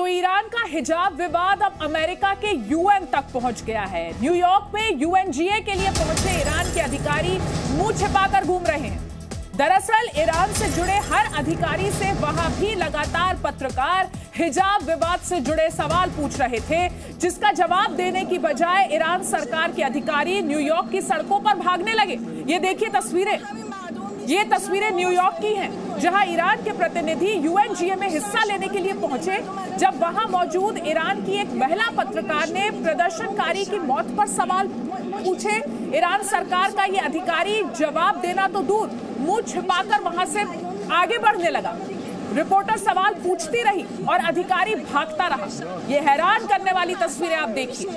तो ईरान का हिजाब विवाद अब अमेरिका के यूएन तक पहुंच गया है। न्यूयॉर्क में यूएनजीए के लिए पहुंचे ईरान के अधिकारी मुंह छिपाकर घूम रहे हैं। दरअसल ईरान से जुड़े हर अधिकारी से वहां भी लगातार पत्रकार हिजाब विवाद से जुड़े सवाल पूछ रहे थे, जिसका जवाब देने की बजाय ईरान सरकार के अधिकारी न्यूयॉर्क की सड़कों पर भागने लगे। ये देखिए तस्वीरें, ये तस्वीरें न्यूयॉर्क की हैं, जहां ईरान के प्रतिनिधि यूएनजीए में हिस्सा लेने के लिए पहुंचे। जब वहां मौजूद ईरान की एक महिला पत्रकार ने प्रदर्शनकारी की मौत पर सवाल पूछे, ईरान सरकार का ये अधिकारी जवाब देना तो दूर, मुंह छिपाकर वहां से आगे बढ़ने लगा। रिपोर्टर सवाल पूछती रही और अधिकारी भागता रहा। ये हैरान करने वाली तस्वीरें आप देखिए।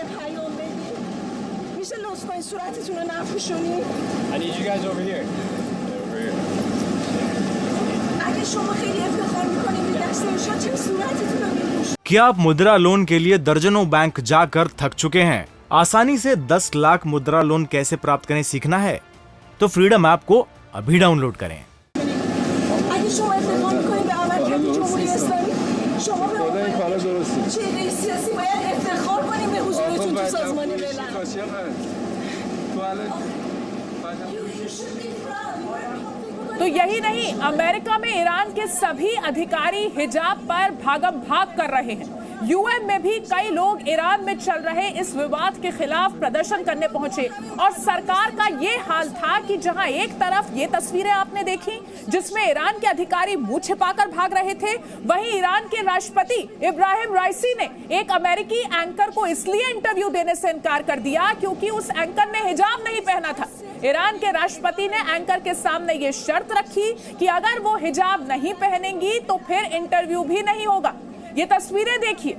क्या आप मुद्रा लोन के लिए दर्जनों बैंक जाकर थक चुके हैं? आसानी से 10 लाख मुद्रा लोन कैसे प्राप्त करें सीखना है तो फ्रीडम ऐप को अभी डाउनलोड करें। तो यही नहीं, अमेरिका में ईरान के सभी अधिकारी हिजाब पर भागम भाग कर रहे हैं। यूएन में भी कई लोग ईरान में चल रहे इस विवाद के खिलाफ प्रदर्शन करने पहुंचे और सरकार का ये हाल था कि जहां एक तरफ ये तस्वीरें आपने देखी जिसमें ईरान के अधिकारी मुंह छिपाकर भाग रहे थे, वहीं ईरान के राष्ट्रपति इब्राहिम राइसी ने एक अमेरिकी एंकर को इसलिए इंटरव्यू देने से इनकार कर दिया क्योंकि उस एंकर ने हिजाब नहीं पहना था। ईरान के राष्ट्रपति ने एंकर के सामने ये शर्त रखी कि अगर वो हिजाब नहीं पहनेंगी तो फिर इंटरव्यू भी नहीं होगा। ये तस्वीरें देखिए,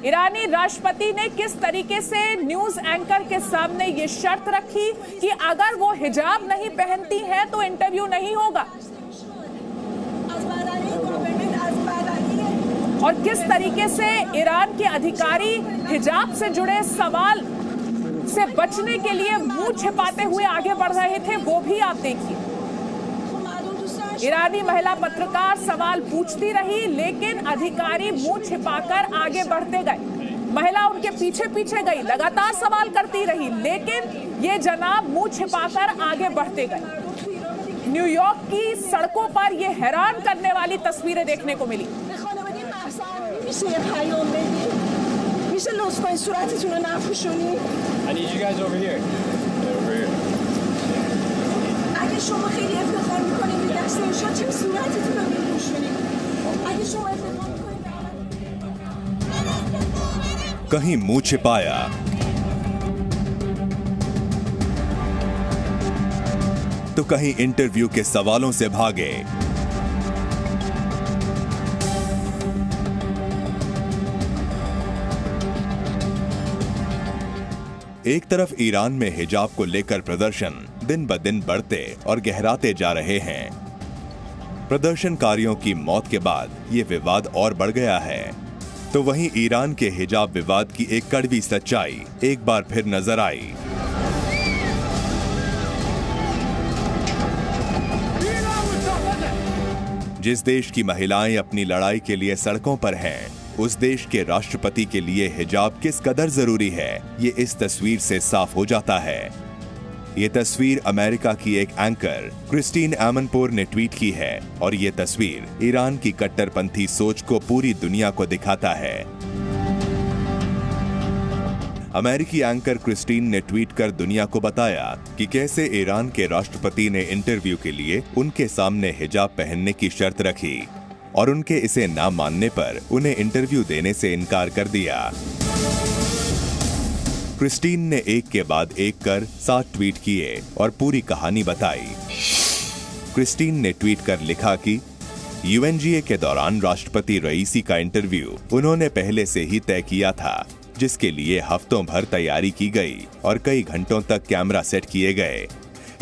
ईरानी राष्ट्रपति ने किस तरीके से न्यूज एंकर के सामने ये शर्त रखी कि अगर वो हिजाब नहीं पहनती हैं तो इंटरव्यू नहीं होगा, और किस तरीके से ईरान के अधिकारी हिजाब से जुड़े सवाल से बचने के लिए मुंह छिपाते हुए आगे बढ़ रहे थे, वो भी आप देखिए। ईरानी महिला पत्रकार सवाल पूछती रही लेकिन अधिकारी मुंह छिपाकर आगे बढ़ते गए। महिला उनके पीछे पीछे गई, लगातार सवाल करती रही लेकिन ये जनाब मुंह छिपाकर आगे बढ़ते गए। न्यूयॉर्क की सड़कों पर ये हैरान करने वाली तस्वीरें देखने को मिली। कहीं मुंह छिपाया तो कहीं इंटरव्यू के सवालों से भागे। एक तरफ ईरान में हिजाब को लेकर प्रदर्शन दिन ब दिन बढ़ते और गहराते जा रहे हैं। प्रदर्शनकारियों की मौत के बाद ये विवाद और बढ़ गया है, तो वहीं ईरान के हिजाब विवाद की एक कड़वी सच्चाई एक बार फिर नजर आई। जिस देश की महिलाएं अपनी लड़ाई के लिए सड़कों पर हैं, उस देश के राष्ट्रपति के लिए हिजाब किस कदर जरूरी है, ये इस तस्वीर से साफ हो जाता है। ये तस्वीर अमेरिका की एक एंकर क्रिस्टीन एमनपोर ने ट्वीट की है और ये तस्वीर ईरान की कट्टरपंथी सोच को पूरी दुनिया को दिखाता है। अमेरिकी एंकर क्रिस्टीन ने ट्वीट कर दुनिया को बताया कि कैसे ईरान के राष्ट्रपति ने इंटरव्यू के लिए उनके सामने हिजाब पहनने की शर्त रखी और उनके इसे ना मानने पर उन्हें इंटरव्यू देने से इनकार कर दिया। क्रिस्टीन ने एक के बाद एक कर 7 ट्वीट किए और पूरी कहानी बताई। क्रिस्टीन ने ट्वीट कर लिखा कि यूएनजीए के दौरान राष्ट्रपति रईसी का इंटरव्यू उन्होंने पहले से ही तय किया था, जिसके लिए हफ्तों भर तैयारी की गई और कई घंटों तक कैमरा सेट किए गए।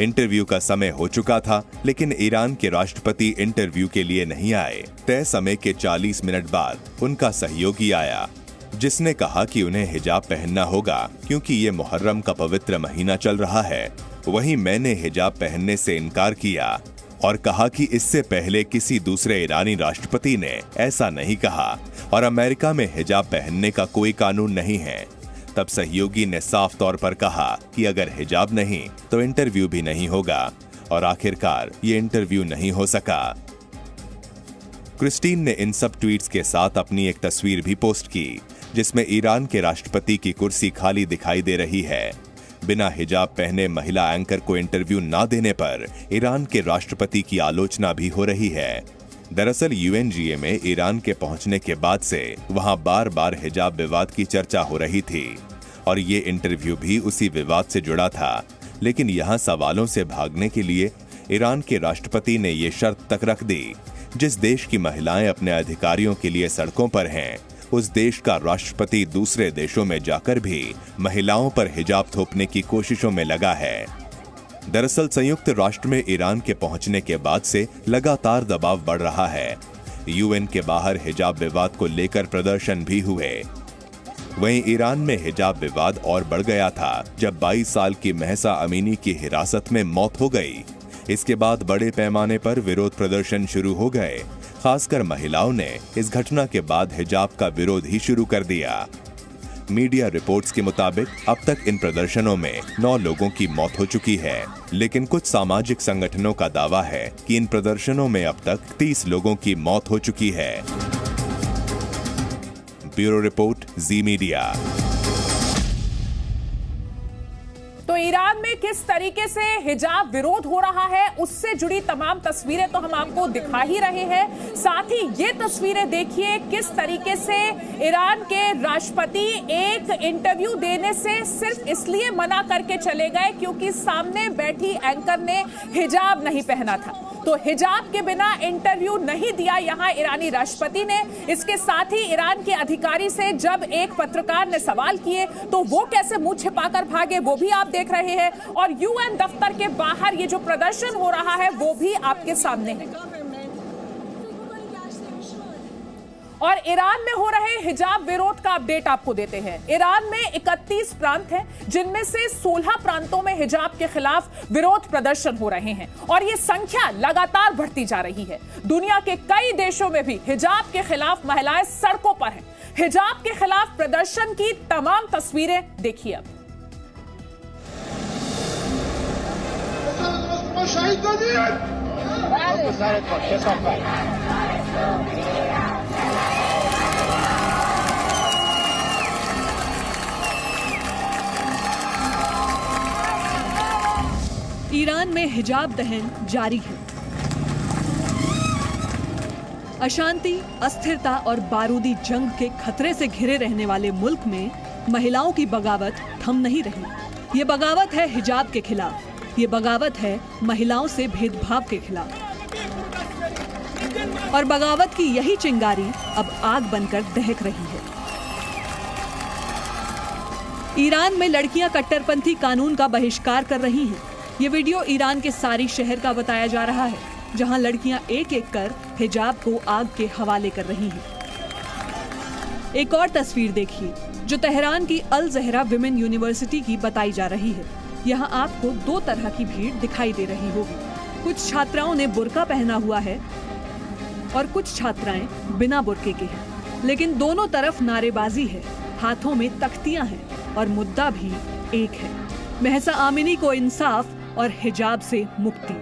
इंटरव्यू का समय हो चुका था, लेकिन ईरान के राष्ट्रपति इंटरव्यू के लिए नहीं आए। तय समय के 40 मिनट बाद उनका सहयोगी आया, जिसने कहा कि उन्हें हिजाब पहनना होगा क्योंकि ये मुहर्रम का पवित्र महीना चल रहा है। वहीं मैंने हिजाब पहनने से इनकार किया। और कहा कि इससे पहले किसी दूसरे ईरानी राष्ट्रपति ने ऐसा नहीं कहा और अमेरिका में हिजाब पहनने का कोई कानून नहीं है। तब सहयोगी ने साफ तौर पर कहा कि अगर हिजाब नहीं तो इंटरव्यू भी नहीं होगा और आखिरकार ये इंटरव्यू नहीं हो सका। क्रिस्टीन ने इन सब ट्वीट्स के साथ अपनी एक तस्वीर भी पोस्ट की जिसमें ईरान के राष्ट्रपति की कुर्सी खाली दिखाई दे रही है। बिना हिजाब पहने महिला एंकर को इंटरव्यू ना देने पर ईरान के राष्ट्रपति की आलोचना भी हो रही है। दरअसल यूएनजीए में ईरान के पहुंचने के बाद से वहां बार बार हिजाब विवाद की चर्चा हो रही थी और ये इंटरव्यू भी उसी विवाद से जुड़ा था। लेकिन यहां सवालों से भागने के लिए ईरान के राष्ट्रपति ने ये शर्त तक रख दी, जिस देश की महिलाएं अपने अधिकारियों के लिए सड़कों पर हैं, उस देश का राष्ट्रपति दूसरे देशों में जाकर भी महिलाओं पर हिजाब थोपने की कोशिशों में लगा है। दरअसल संयुक्त राष्ट्र में ईरान के पहुंचने के बाद से लगातार दबाव बढ़ रहा है। यूएन के बाहर हिजाब विवाद को लेकर प्रदर्शन भी हुए। वहीं ईरान में हिजाब विवाद और बढ़ गया था जब 22 साल की महसा अमीनी की हिरासत में मौत हो गई। इसके बाद बड़े पैमाने पर विरोध प्रदर्शन शुरू हो गए। खासकर महिलाओं ने इस घटना के बाद हिजाब का विरोध ही शुरू कर दिया। मीडिया रिपोर्ट्स के मुताबिक अब तक इन प्रदर्शनों में 9 लोगों की मौत हो चुकी है, लेकिन कुछ सामाजिक संगठनों का दावा है कि इन प्रदर्शनों में अब तक 30 लोगों की मौत हो चुकी है। ब्यूरो रिपोर्ट, जी मीडिया। तो ईरान में किस तरीके से हिजाब विरोध हो रहा है उससे जुड़ी तमाम तस्वीरें तो हम आपको दिखा ही रहे हैं। साथ ही ये तस्वीरें देखिए किस तरीके से ईरान के राष्ट्रपति एक इंटरव्यू देने से सिर्फ इसलिए मना करके चले गए क्योंकि सामने बैठी एंकर ने हिजाब नहीं पहना था। तो हिजाब के बिना इंटरव्यू नहीं दिया यहां ईरानी राष्ट्रपति ने। इसके साथ ही ईरान के अधिकारी से जब एक पत्रकार ने सवाल किए तो वो कैसे मुंह छिपाकर भागे वो भी आप देख रहे हैं। और यूएन दफ्तर के बाहर ये जो प्रदर्शन हो रहा है वो भी आपके सामने है। और ईरान में हो रहे हिजाब विरोध का अपडेट आपको देते हैं। ईरान में 31 प्रांत हैं जिनमें से 16 प्रांतों में हिजाब के खिलाफ विरोध प्रदर्शन हो रहे हैं और ये संख्या लगातार बढ़ती जा रही है। दुनिया के कई देशों में भी हिजाब के खिलाफ महिलाएं सड़कों पर हैं। हिजाब के खिलाफ प्रदर्शन की तमाम तस्वीरें देखिए अब। ईरान में हिजाब दहन जारी है। अशांति, अस्थिरता और बारूदी जंग के खतरे से घिरे रहने वाले मुल्क में महिलाओं की बगावत थम नहीं रही। ये बगावत है हिजाब के खिलाफ, ये बगावत है महिलाओं से भेदभाव के खिलाफ। और बगावत की यही चिंगारी अब आग बनकर दहक रही है। ईरान में लड़कियां कट्टरपंथी कानून का बहिष्कार कर रही हैं। ये वीडियो ईरान के सारी शहर का बताया जा रहा है, जहां लड़कियां एक एक कर हिजाब को आग के हवाले कर रही हैं। एक और तस्वीर देखिए जो तेहरान की अल ज़हरा विमेन यूनिवर्सिटी की बताई जा रही है। यहाँ आपको 2 तरह की भीड़ दिखाई दे रही होगी। कुछ छात्राओं ने बुर्का पहना हुआ है और कुछ छात्राएं बिना बुर्के के हैं, लेकिन दोनों तरफ नारेबाजी है, हाथों में तख्तियां हैं और मुद्दा भी एक है, महसा आमिनी को इंसाफ और हिजाब से मुक्ति।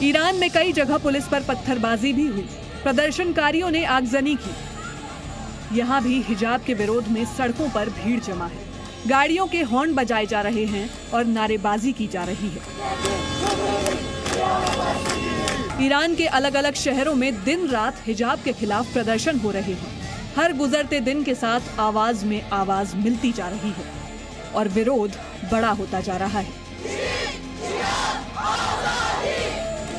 ईरान में कई जगह पुलिस पर पत्थरबाजी भी हुई, प्रदर्शनकारियों ने आगजनी की। यहाँ भी हिजाब के विरोध में सड़कों पर भीड़ जमा है, गाड़ियों के हॉर्न बजाए जा रहे हैं और नारेबाजी की जा रही है। ईरान के अलग अलग शहरों में दिन रात हिजाब के खिलाफ प्रदर्शन हो रहे हैं। हर गुजरते दिन के साथ आवाज में आवाज मिलती जा रही है और विरोध बड़ा होता जा रहा है।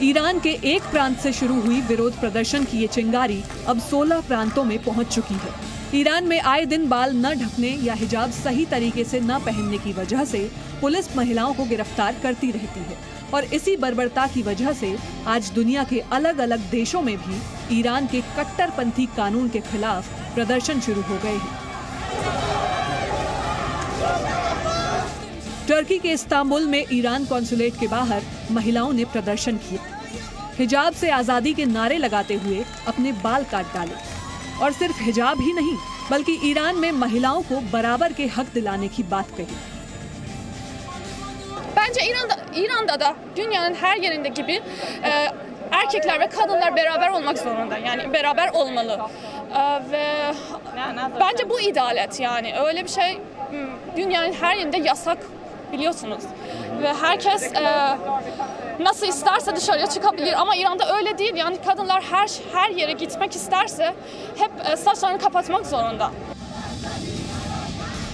ईरान के एक प्रांत से शुरू हुई विरोध प्रदर्शन की ये चिंगारी अब 16 प्रांतों में पहुंच चुकी है। ईरान में आए दिन बाल न ढकने या हिजाब सही तरीके से न पहनने की वजह से पुलिस महिलाओं को गिरफ्तार करती रहती है और इसी बर्बरता की वजह से आज दुनिया के अलग अलग देशों में भी ईरान के कट्टरपंथी कानून के खिलाफ प्रदर्शन शुरू हो गए हैं। टर्की के इस्तांबुल में ईरान कॉन्सुलेट के बाहर महिलाओं ने प्रदर्शन किया। हिजाब से आजादी के नारे लगाते हुए अपने बाल काट डाले और सिर्फ हिजाब ही नहीं बल्कि ईरान में महिलाओं को बराबर के हक दिलाने की बात कही। Bence İran'da da dünyanın her yerinde gibi erkekler ve kadınlar beraber olmak zorunda. Yani beraber olmalı. Ve bence bu idealet yani. Öyle bir şey dünyanın her yerinde yasak biliyorsunuz. Ve herkes nasıl isterse dışarıya çıkabilir ama İran'da öyle değil. Yani kadınlar her yere gitmek isterse hep saçlarını kapatmak zorunda.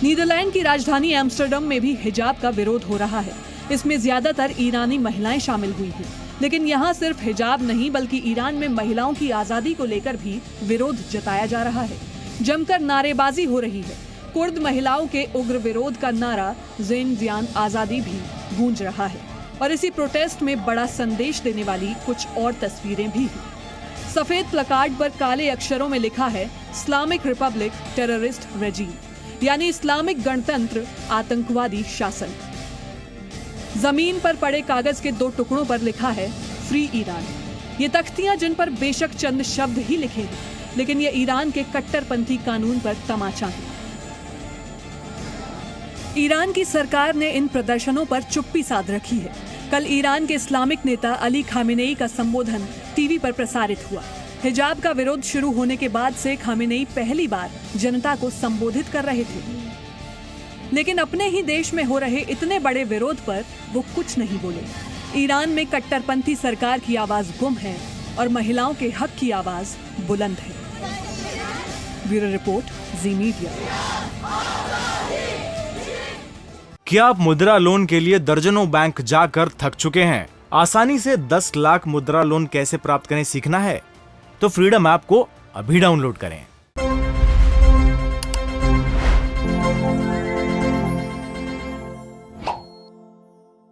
Netherland की राजधानी Amsterdam में भी हिजाब का विरोध हो रहा है। इसमें ज्यादातर ईरानी महिलाएं शामिल हुई हैं। लेकिन यहाँ सिर्फ हिजाब नहीं बल्कि ईरान में महिलाओं की आजादी को लेकर भी विरोध जताया जा रहा है। जमकर नारेबाजी हो रही है। कुर्द महिलाओं के उग्र विरोध का नारा ज़िंदगियान आजादी भी गूंज रहा है और इसी प्रोटेस्ट में बड़ा संदेश देने वाली कुछ और तस्वीरें भी हैं। सफेद प्लकार्ड पर काले अक्षरों में लिखा है इस्लामिक रिपब्लिक टेररिस्ट रेजीम, यानी इस्लामिक गणतंत्र आतंकवादी शासन। जमीन पर पड़े कागज के 2 टुकड़ों पर लिखा है फ्री ईरान। ये तख्तियां जिन पर बेशक चंद शब्द ही लिखे हैं, लेकिन ये ईरान के कट्टरपंथी कानून पर तमाचा है। ईरान की सरकार ने इन प्रदर्शनों पर चुप्पी साध रखी है। कल ईरान के इस्लामिक नेता अली खामेनेई का संबोधन टीवी पर प्रसारित हुआ। हिजाब का विरोध शुरू होने के बाद से खामेनेई पहली बार जनता को संबोधित कर रहे थे, लेकिन अपने ही देश में हो रहे इतने बड़े विरोध पर वो कुछ नहीं बोले। ईरान में कट्टरपंथी सरकार की आवाज गुम है और महिलाओं के हक की आवाज बुलंद है। ब्यूरो रिपोर्ट, जी मीडिया। क्या आप मुद्रा लोन के लिए दर्जनों बैंक जाकर थक चुके हैं? आसानी से 10 लाख मुद्रा लोन कैसे प्राप्त करें सीखना है? तो फ्रीडम ऐप को अभी डाउनलोड करें।